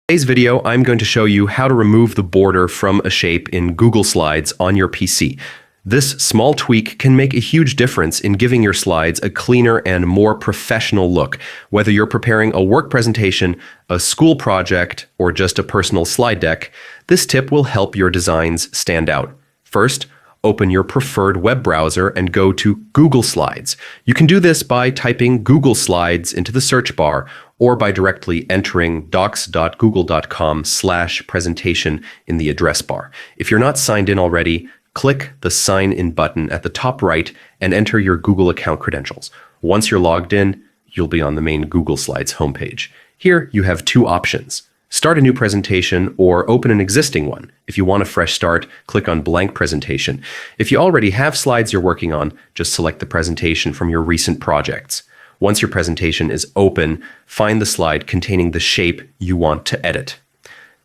Today's video, I'm going to show you how to remove the border from a shape in Google Slides on your PC. This small tweak can make a huge difference in giving your slides a cleaner and more professional look, whether you're preparing a work presentation, a school project, or just a personal slide deck. This tip will help your designs stand out. First, open your preferred web browser and go to Google Slides. You can do this by typing Google Slides into the search bar or by directly entering docs.google.com/presentation in the address bar. If you're not signed in already, click the Sign In button at the top right and enter your Google account credentials. Once you're logged in, you'll be on the main Google Slides homepage. Here you have two options. Start a new presentation or open an existing one. If you want a fresh start, click on Blank Presentation. If you already have slides you're working on, just select the presentation from your recent projects. Once your presentation is open, find the slide containing the shape you want to edit.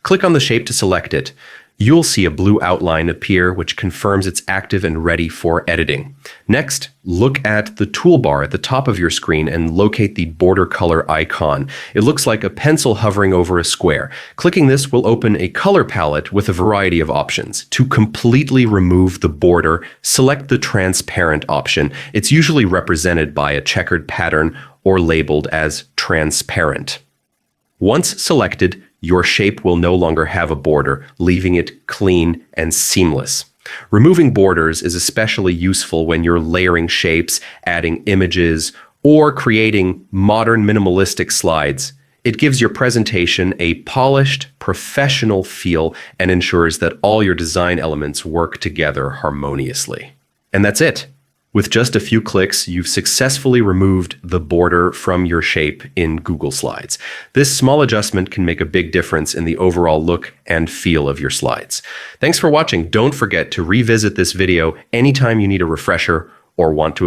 Click on the shape to select it. You'll see a blue outline appear which confirms it's active and ready for editing. Next, look at the toolbar at the top of your screen and locate the border color icon. It looks like a pencil hovering over a square. Clicking this will open a color palette with a variety of options. To completely remove the border, select the transparent option. It's usually represented by a checkered pattern or labeled as transparent. Once selected, your shape will no longer have a border, leaving it clean and seamless. Removing borders is especially useful when you're layering shapes, adding images, or creating modern minimalistic slides. It gives your presentation a polished, professional feel and ensures that all your design elements work together harmoniously. And that's it. With just a few clicks, you've successfully removed the border from your shape in Google Slides. This small adjustment can make a big difference in the overall look and feel of your slides. Thanks for watching. Don't forget to revisit this video anytime you need a refresher or want to